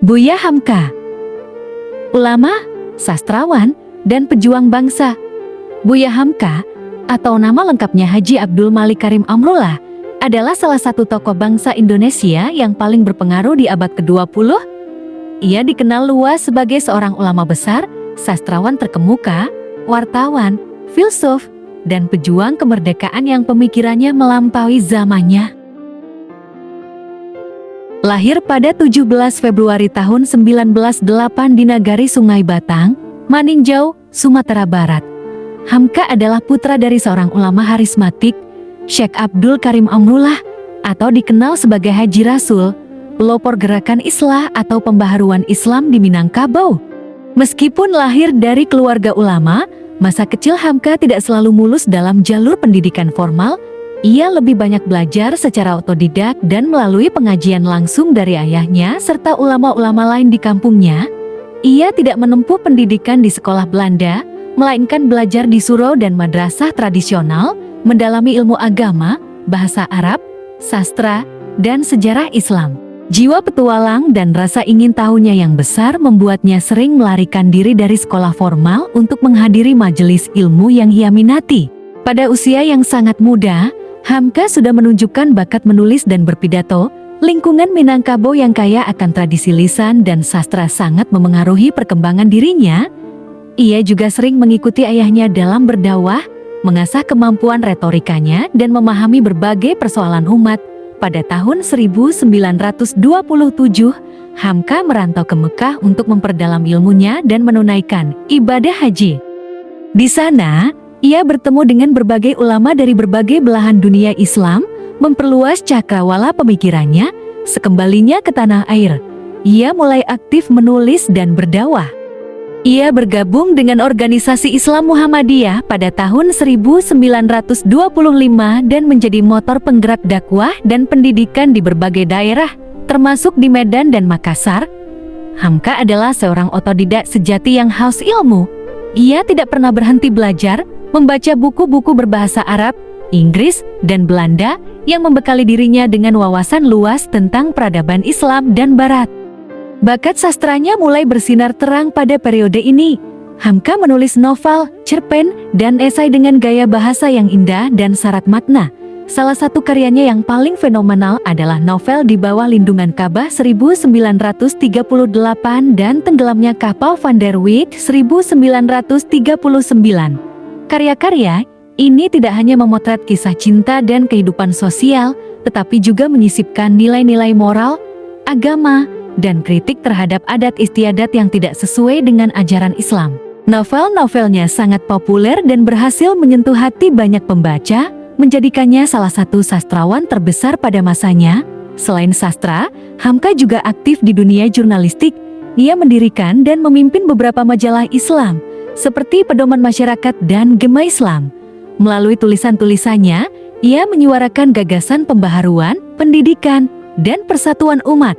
Buya Hamka, ulama, sastrawan, dan pejuang bangsa. Buya Hamka, atau nama lengkapnya Haji Abdul Malik Karim Amrullah, adalah salah satu tokoh bangsa Indonesia yang paling berpengaruh di abad ke-20. Ia dikenal luas sebagai seorang ulama besar, sastrawan terkemuka, wartawan, filsuf, dan pejuang kemerdekaan yang pemikirannya melampaui zamannya. Lahir pada 17 Februari tahun 1908 di Nagari Sungai Batang, Maninjau, Sumatera Barat. Hamka adalah putra dari seorang ulama harismatik, Syekh Abdul Karim Amrullah, atau dikenal sebagai Haji Rasul, pelopor gerakan Islah atau pembaharuan Islam di Minangkabau. Meskipun lahir dari keluarga ulama, masa kecil Hamka tidak selalu mulus dalam jalur pendidikan formal. Ia lebih banyak belajar secara otodidak dan melalui pengajian langsung dari ayahnya serta ulama-ulama lain di kampungnya. Ia tidak menempuh pendidikan di sekolah Belanda, melainkan belajar di surau dan madrasah tradisional, mendalami ilmu agama, bahasa Arab, sastra, dan sejarah Islam. Jiwa petualang dan rasa ingin tahunya yang besar membuatnya sering melarikan diri dari sekolah formal untuk menghadiri majelis ilmu yang ia minati. Pada usia yang sangat muda, Hamka sudah menunjukkan bakat menulis dan berpidato. Lingkungan Minangkabau yang kaya akan tradisi lisan dan sastra sangat memengaruhi perkembangan dirinya. Ia juga sering mengikuti ayahnya dalam berdakwah, mengasah kemampuan retorikanya dan memahami berbagai persoalan umat. Pada tahun 1927, Hamka merantau ke Mekah untuk memperdalam ilmunya dan menunaikan ibadah haji. Di sana, ia bertemu dengan berbagai ulama dari berbagai belahan dunia Islam, memperluas cakrawala pemikirannya. Sekembalinya ke tanah air, ia mulai aktif menulis dan berdakwah. Ia bergabung dengan organisasi Islam Muhammadiyah pada tahun 1925 dan menjadi motor penggerak dakwah dan pendidikan di berbagai daerah, termasuk di Medan dan Makassar. Hamka adalah seorang otodidak sejati yang haus ilmu. Ia tidak pernah berhenti belajar, membaca buku-buku berbahasa Arab, Inggris, dan Belanda yang membekali dirinya dengan wawasan luas tentang peradaban Islam dan Barat. Bakat sastranya mulai bersinar terang pada periode ini. Hamka menulis novel, cerpen, dan esai dengan gaya bahasa yang indah dan syarat makna. Salah satu karyanya yang paling fenomenal adalah novel Di Bawah Lindungan Ka'bah 1938 dan Tenggelamnya Kapal Van der Wijk 1939. Karya-karya ini tidak hanya memotret kisah cinta dan kehidupan sosial, tetapi juga menyisipkan nilai-nilai moral, agama, dan kritik terhadap adat istiadat yang tidak sesuai dengan ajaran Islam. Novel-novelnya sangat populer dan berhasil menyentuh hati banyak pembaca, menjadikannya salah satu sastrawan terbesar pada masanya. Selain sastra, Hamka juga aktif di dunia jurnalistik. Ia mendirikan dan memimpin beberapa majalah Islam, seperti Pedoman Masyarakat dan Gema Islam. Melalui tulisan-tulisannya, ia menyuarakan gagasan pembaharuan, pendidikan, dan persatuan umat.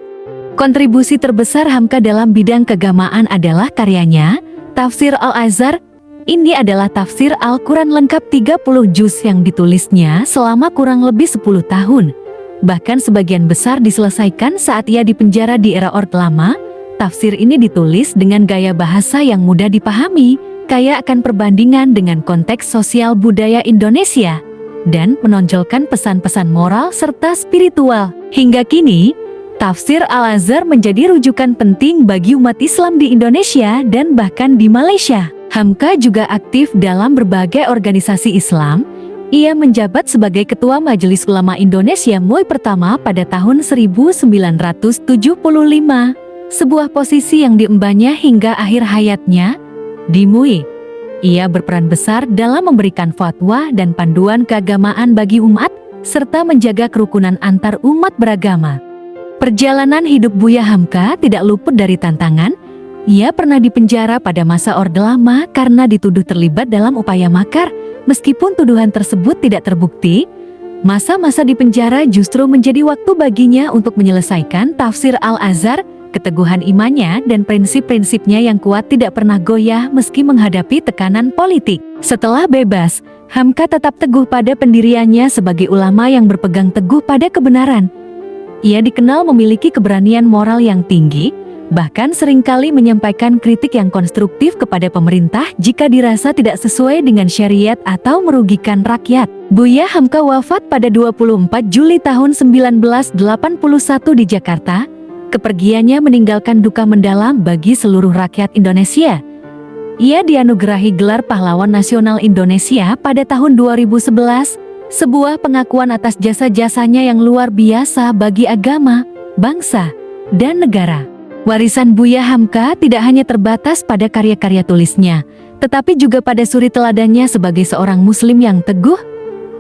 Kontribusi terbesar Hamka dalam bidang keagamaan adalah karyanya, Tafsir Al-Azhar. Ini adalah tafsir Al-Quran lengkap 30 juz yang ditulisnya selama kurang lebih 10 tahun. Bahkan sebagian besar diselesaikan saat ia dipenjara di era Orde Lama. Tafsir ini ditulis dengan gaya bahasa yang mudah dipahami, kaya akan perbandingan dengan konteks sosial budaya Indonesia, dan menonjolkan pesan-pesan moral serta spiritual. Hingga kini, Tafsir Al-Azhar menjadi rujukan penting bagi umat Islam di Indonesia dan bahkan di Malaysia. Hamka juga aktif dalam berbagai organisasi Islam. Ia menjabat sebagai Ketua Majelis Ulama Indonesia MUI pertama pada tahun 1975. Sebuah posisi yang diembannya hingga akhir hayatnya di MUI. Ia berperan besar dalam memberikan fatwa dan panduan keagamaan bagi umat, serta menjaga kerukunan antar umat beragama. Perjalanan hidup Buya Hamka tidak luput dari tantangan. Ia pernah dipenjara pada masa Orde Lama karena dituduh terlibat dalam upaya makar. Meskipun tuduhan tersebut tidak terbukti, masa-masa di penjara justru menjadi waktu baginya untuk menyelesaikan tafsir Al-Azhar. Keteguhan imannya dan prinsip-prinsipnya yang kuat tidak pernah goyah meski menghadapi tekanan politik. Setelah bebas, Hamka tetap teguh pada pendiriannya sebagai ulama yang berpegang teguh pada kebenaran. Ia dikenal memiliki keberanian moral yang tinggi, Bahkan seringkali menyampaikan kritik yang konstruktif kepada pemerintah jika dirasa tidak sesuai dengan syariat atau merugikan rakyat. Buya Hamka wafat pada 24 Juli tahun 1981 di Jakarta. Kepergiannya meninggalkan duka mendalam bagi seluruh rakyat Indonesia. Ia dianugerahi gelar Pahlawan Nasional Indonesia pada tahun 2011, sebuah pengakuan atas jasa-jasanya yang luar biasa bagi agama, bangsa, dan negara. Warisan Buya Hamka tidak hanya terbatas pada karya-karya tulisnya, tetapi juga pada suri teladannya sebagai seorang muslim yang teguh,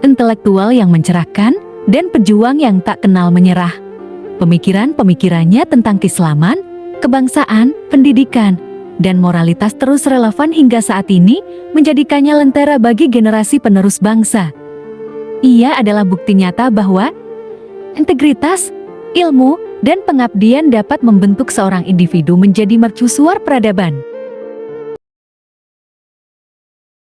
intelektual yang mencerahkan, dan pejuang yang tak kenal menyerah. Pemikiran-pemikirannya tentang keislaman, kebangsaan, pendidikan, dan moralitas terus relevan hingga saat ini, menjadikannya lentera bagi generasi penerus bangsa. Ia adalah bukti nyata bahwa integritas, ilmu, dan pengabdian dapat membentuk seorang individu menjadi mercusuar peradaban.